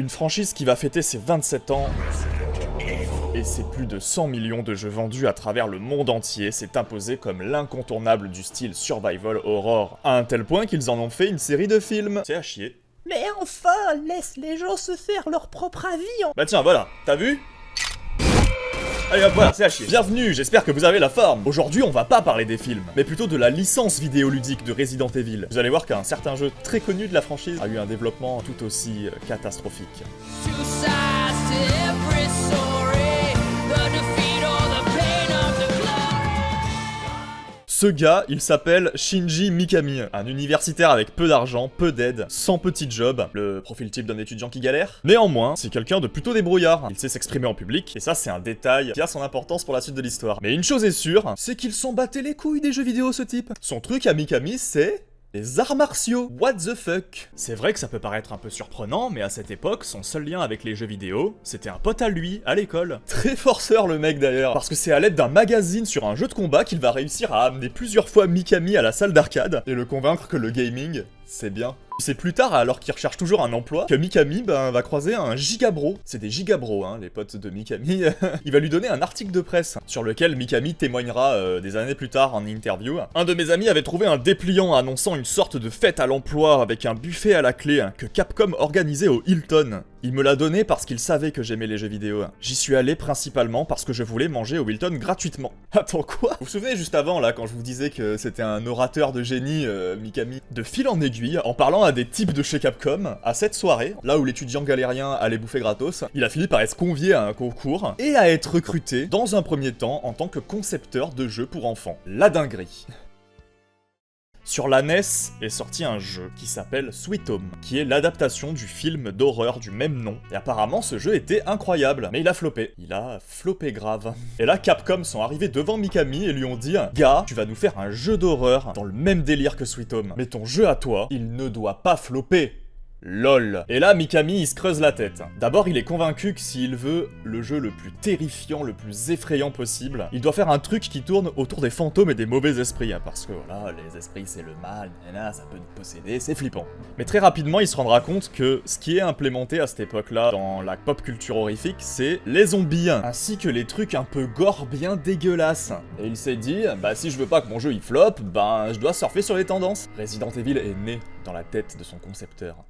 Une franchise qui va fêter ses 27 ans... Et ses plus de 100 millions de jeux vendus à travers le monde entier s'est imposé comme l'incontournable du style survival horror, à un tel point qu'ils en ont fait une série de films. C'est à chier. Mais enfin, laisse les gens se faire leur propre avis. Bah tiens, voilà, t'as vu ? Allez hop, voilà, c'est à chier. Bienvenue, j'espère que vous avez la forme. Aujourd'hui, on va pas parler des films, mais plutôt de la licence vidéoludique de Resident Evil. Vous allez voir qu'un certain jeu très connu de la franchise a eu un développement tout aussi catastrophique. Ce gars, il s'appelle Shinji Mikami, un universitaire avec peu d'argent, peu d'aide, sans petit job, le profil type d'un étudiant qui galère. Néanmoins, c'est quelqu'un de plutôt débrouillard, il sait s'exprimer en public, et ça c'est un détail qui a son importance pour la suite de l'histoire. Mais une chose est sûre, c'est qu'il s'en battait les couilles des jeux vidéo ce type. Son truc à Mikami, c'est... les arts martiaux. What the fuck? C'est vrai que ça peut paraître un peu surprenant, mais à cette époque, son seul lien avec les jeux vidéo, c'était un pote à lui, à l'école. Très forceur le mec d'ailleurs, parce que c'est à l'aide d'un magazine sur un jeu de combat qu'il va réussir à amener plusieurs fois Mikami à la salle d'arcade, et le convaincre que le gaming, c'est bien. C'est plus tard, alors qu'il recherche toujours un emploi, que Mikami va croiser un gigabro. C'est des gigabros, hein, les potes de Mikami. Il va lui donner un article de presse, sur lequel Mikami témoignera des années plus tard en interview. Un de mes amis avait trouvé un dépliant annonçant une sorte de fête à l'emploi avec un buffet à la clé que Capcom organisait au Hilton. Il me l'a donné parce qu'il savait que j'aimais les jeux vidéo. J'y suis allé principalement parce que je voulais manger au Hilton gratuitement. Attends, quoi? Vous vous souvenez juste avant, là, quand je vous disais que c'était un orateur de génie, Mikami? De fil en aiguille, en parlant à des types de chez Capcom, à cette soirée, là où l'étudiant galérien allait bouffer gratos, il a fini par être convié à un concours et à être recruté, dans un premier temps, en tant que concepteur de jeux pour enfants. La dinguerie. Sur la NES est sorti un jeu qui s'appelle Sweet Home, qui est l'adaptation du film d'horreur du même nom. Et apparemment ce jeu était incroyable, mais il a floppé. Il a floppé grave. Et là Capcom sont arrivés devant Mikami et lui ont dit « Gars, tu vas nous faire un jeu d'horreur dans le même délire que Sweet Home. Mais ton jeu à toi, il ne doit pas flopper. » LOL. Et là, Mikami, il se creuse la tête. D'abord, il est convaincu que s'il veut le jeu le plus terrifiant, le plus effrayant possible, il doit faire un truc qui tourne autour des fantômes et des mauvais esprits, parce que voilà, les esprits c'est le mal, ça peut nous posséder, c'est flippant. Mais très rapidement, il se rendra compte que ce qui est implémenté à cette époque-là dans la pop culture horrifique, c'est les zombies, ainsi que les trucs un peu gore bien dégueulasses. Et il s'est dit, bah si je veux pas que mon jeu il floppe, ben je dois surfer sur les tendances. Resident Evil est né dans la tête de son concepteur.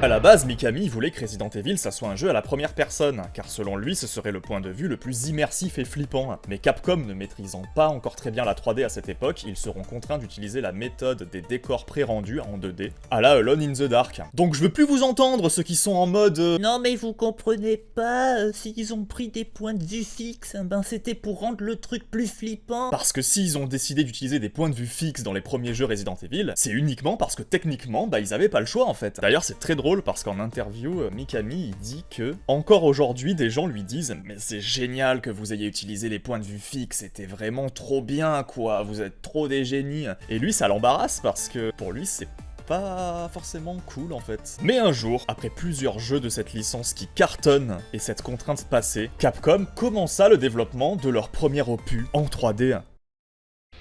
A la base, Mikami voulait que Resident Evil ça soit un jeu à la première personne, car selon lui ce serait le point de vue le plus immersif et flippant. Mais Capcom ne maîtrisant pas encore très bien la 3D à cette époque, ils seront contraints d'utiliser la méthode des décors pré-rendus en 2D, à la Alone in the Dark. Donc je veux plus vous entendre ceux qui sont en mode Non mais vous comprenez pas, s'ils ont pris des points de vue fixes, ben c'était pour rendre le truc plus flippant. Parce que s'ils ont décidé d'utiliser des points de vue fixes dans les premiers jeux Resident Evil, c'est uniquement parce que techniquement, ils avaient pas le choix en fait. D'ailleurs c'est très drôle parce qu'en interview, Mikami il dit que encore aujourd'hui des gens lui disent « Mais c'est génial que vous ayez utilisé les points de vue fixes, c'était vraiment trop bien quoi, vous êtes trop des génies ». Et lui ça l'embarrasse parce que pour lui c'est pas forcément cool en fait. Mais un jour, après plusieurs jeux de cette licence qui cartonnent et cette contrainte passée, Capcom commença le développement de leur premier opus en 3D.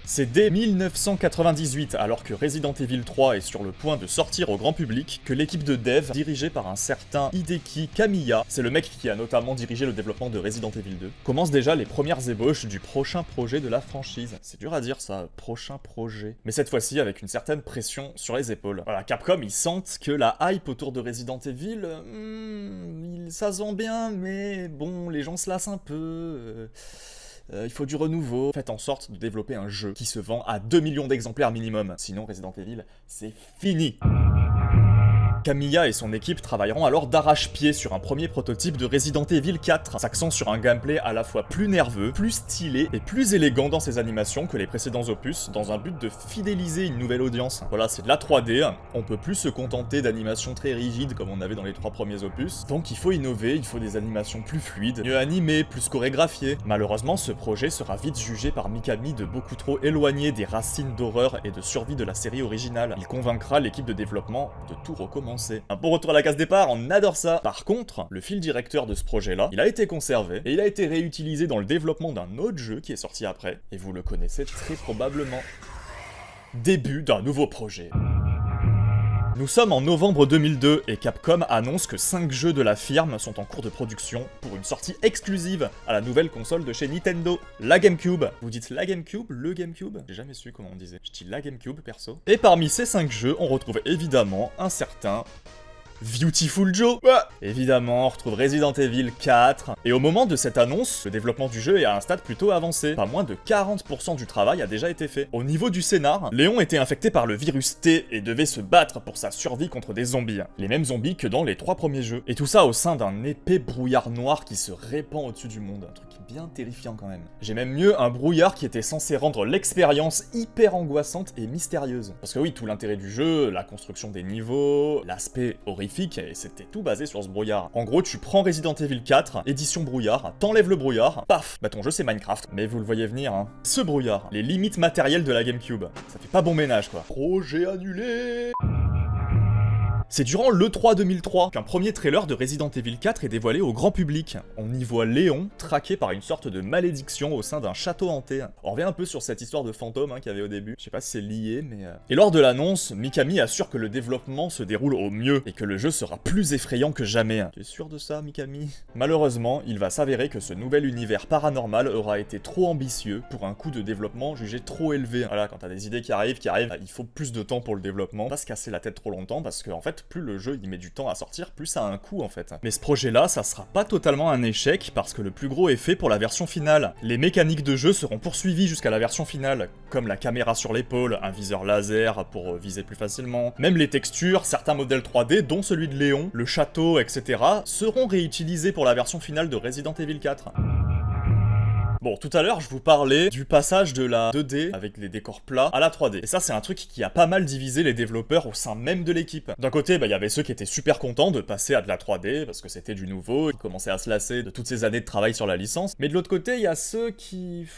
C'est dès 1998, alors que Resident Evil 3 est sur le point de sortir au grand public, que l'équipe de dev, dirigée par un certain Hideki Kamiya, c'est le mec qui a notamment dirigé le développement de Resident Evil 2, commence déjà les premières ébauches du prochain projet de la franchise. C'est dur à dire ça, prochain projet. Mais cette fois-ci avec une certaine pression sur les épaules. Voilà, Capcom ils sentent que la hype autour de Resident Evil, ça se vend bien, mais bon, les gens se lassent un peu... il faut du renouveau. Faites en sorte de développer un jeu qui se vend à 2 millions d'exemplaires minimum. Sinon, Resident Evil, c'est fini. Kamiya et son équipe travailleront alors d'arrache-pied sur un premier prototype de Resident Evil 4, s'axant sur un gameplay à la fois plus nerveux, plus stylé et plus élégant dans ses animations que les précédents opus, dans un but de fidéliser une nouvelle audience. Voilà, c'est de la 3D, on peut plus se contenter d'animations très rigides comme on avait dans les 3 premiers opus, donc il faut innover, il faut des animations plus fluides, mieux animées, plus chorégraphiées. Malheureusement, ce projet sera vite jugé par Mikami de beaucoup trop éloigné des racines d'horreur et de survie de la série originale. Il convaincra l'équipe de développement de tout recommencer. avancé. Un bon retour à la case départ, on adore ça. Par contre, le fil directeur de ce projet-là, il a été conservé et il a été réutilisé dans le développement d'un autre jeu qui est sorti après, et vous le connaissez très probablement. Début d'un nouveau projet. Nous sommes en novembre 2002 et Capcom annonce que 5 jeux de la firme sont en cours de production pour une sortie exclusive à la nouvelle console de chez Nintendo, la GameCube. Vous dites la GameCube, le GameCube? J'ai jamais su comment on disait. Je dis la GameCube perso. Et parmi ces 5 jeux, on retrouve évidemment un certain Viewtiful Joe. Évidemment, on retrouve Resident Evil 4. Et au moment de cette annonce, le développement du jeu est à un stade plutôt avancé. Pas moins de 40% du travail a déjà été fait. Au niveau du scénar, Léon était infecté par le virus T et devait se battre pour sa survie contre des zombies. Les mêmes zombies que dans les 3 premiers jeux. Et tout ça au sein d'un épais brouillard noir qui se répand au-dessus du monde. Un truc bien terrifiant quand même. J'ai même mieux, un brouillard qui était censé rendre l'expérience hyper angoissante et mystérieuse. Parce que oui, tout l'intérêt du jeu, la construction des niveaux, l'aspect horrifique, et c'était tout basé sur ce brouillard. En gros, tu prends Resident Evil 4, édition brouillard, t'enlèves le brouillard, paf, bah ton jeu c'est Minecraft. Mais vous le voyez venir, hein. Ce brouillard, les limites matérielles de la GameCube, ça fait pas bon ménage quoi. Projet annulé. C'est durant l'E3 2003 qu'un premier trailer de Resident Evil 4 est dévoilé au grand public. On y voit Léon traqué par une sorte de malédiction au sein d'un château hanté. On revient un peu sur cette histoire de fantôme qu'il y avait au début. Je sais pas si c'est lié, mais... Et lors de l'annonce, Mikami assure que le développement se déroule au mieux et que le jeu sera plus effrayant que jamais. Tu es sûr de ça, Mikami? Malheureusement, il va s'avérer que ce nouvel univers paranormal aura été trop ambitieux pour un coût de développement jugé trop élevé. Voilà, quand t'as des idées qui arrivent, il faut plus de temps pour le développement. Pas se casser la tête trop longtemps parce que, en fait, plus le jeu il met du temps à sortir, plus ça a un coût en fait. Mais ce projet-là, ça sera pas totalement un échec parce que le plus gros est fait pour la version finale. Les mécaniques de jeu seront poursuivies jusqu'à la version finale, comme la caméra sur l'épaule, un viseur laser pour viser plus facilement. Même les textures, certains modèles 3D, dont celui de Léon, le château, etc., seront réutilisés pour la version finale de Resident Evil 4. Bon, tout à l'heure, je vous parlais du passage de la 2D avec les décors plats à la 3D. Et ça, c'est un truc qui a pas mal divisé les développeurs au sein même de l'équipe. D'un côté, il y avait ceux qui étaient super contents de passer à de la 3D parce que c'était du nouveau, ils commençaient à se lasser de toutes ces années de travail sur la licence. Mais de l'autre côté, il y a ceux qui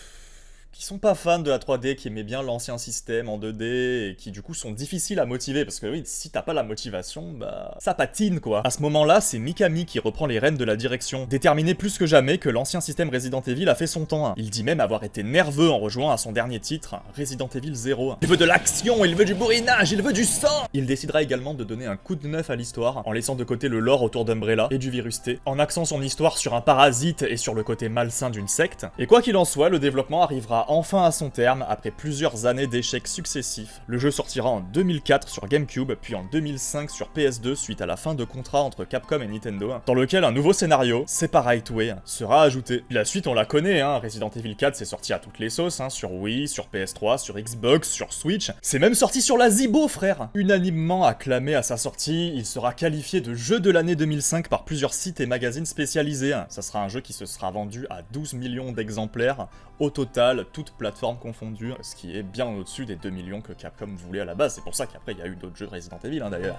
sont pas fans de la 3D, qui aimaient bien l'ancien système en 2D, et qui du coup sont difficiles à motiver, parce que oui, si t'as pas la motivation, bah ça patine quoi. À ce moment-là, c'est Mikami qui reprend les rênes de la direction, déterminé plus que jamais que l'ancien système Resident Evil a fait son temps. Il dit même avoir été nerveux en rejoignant à son dernier titre, Resident Evil 0. Il veut de l'action, il veut du bourrinage, il veut du sang. Il décidera également de donner un coup de neuf à l'histoire, en laissant de côté le lore autour d'Umbrella et du virus T, en axant son histoire sur un parasite et sur le côté malsain d'une secte. Et quoi qu'il en soit, le développement arrivera enfin à son terme après plusieurs années d'échecs successifs. Le jeu sortira en 2004 sur GameCube, puis en 2005 sur PS2 suite à la fin de contrat entre Capcom et Nintendo, dans lequel un nouveau scénario, Separate Way, sera ajouté. Puis la suite on la connaît, Resident Evil 4 c'est sorti à toutes les sauces, sur Wii, sur PS3, sur Xbox, sur Switch, c'est même sorti sur la Zibo frère. Unanimement acclamé à sa sortie, il sera qualifié de jeu de l'année 2005 par plusieurs sites et magazines spécialisés. Ça sera un jeu qui se sera vendu à 12 millions d'exemplaires au total, toutes plateformes confondues, ce qui est bien au-dessus des 2 millions que Capcom voulait à la base. C'est pour ça qu'après il y a eu d'autres jeux de Resident Evil d'ailleurs.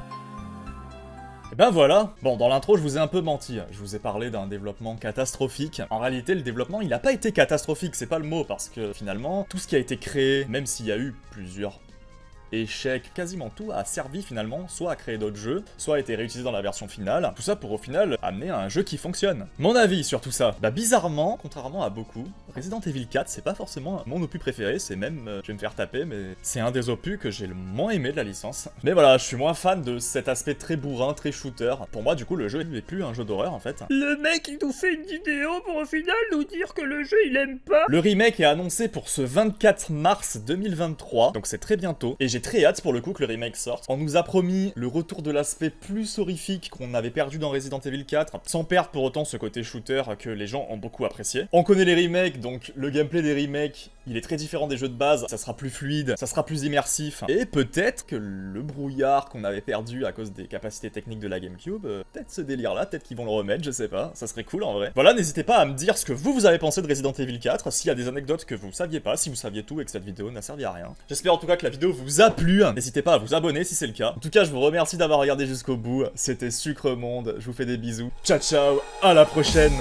Et ben voilà. Bon, dans l'intro je vous ai un peu menti, je vous ai parlé d'un développement catastrophique. En réalité le développement il a pas été catastrophique, c'est pas le mot, parce que finalement tout ce qui a été créé, même s'il y a eu plusieurs échec, quasiment tout a servi finalement soit à créer d'autres jeux, soit a été réutilisé dans la version finale, tout ça pour au final amener à un jeu qui fonctionne. Mon avis sur tout ça, bah bizarrement, contrairement à beaucoup, Resident Evil 4 c'est pas forcément mon opus préféré, c'est même, je vais me faire taper, mais c'est un des opus que j'ai le moins aimé de la licence. Mais voilà, je suis moins fan de cet aspect très bourrin, très shooter. Pour moi du coup le jeu n'est plus un jeu d'horreur en fait. Le mec il nous fait une vidéo pour au final nous dire que le jeu il aime pas. Le remake est annoncé pour ce 24 mars 2023, donc c'est très bientôt, et j'ai très hâte pour le coup que le remake sorte. On nous a promis le retour de l'aspect plus horrifique qu'on avait perdu dans Resident Evil 4, sans perdre pour autant ce côté shooter que les gens ont beaucoup apprécié. On connaît les remakes, donc le gameplay des remakes, il est très différent des jeux de base, ça sera plus fluide, ça sera plus immersif, et peut-être que le brouillard qu'on avait perdu à cause des capacités techniques de la GameCube, peut-être ce délire-là, peut-être qu'ils vont le remettre, je sais pas, ça serait cool en vrai. Voilà, n'hésitez pas à me dire ce que vous avez pensé de Resident Evil 4, s'il y a des anecdotes que vous saviez pas, si vous saviez tout et que cette vidéo n'a servi à rien. J'espère en tout cas que la vidéo vous a plu, n'hésitez pas à vous abonner si c'est le cas. En tout cas, je vous remercie d'avoir regardé jusqu'au bout, c'était Sucre Monde, je vous fais des bisous. Ciao ciao, à la prochaine.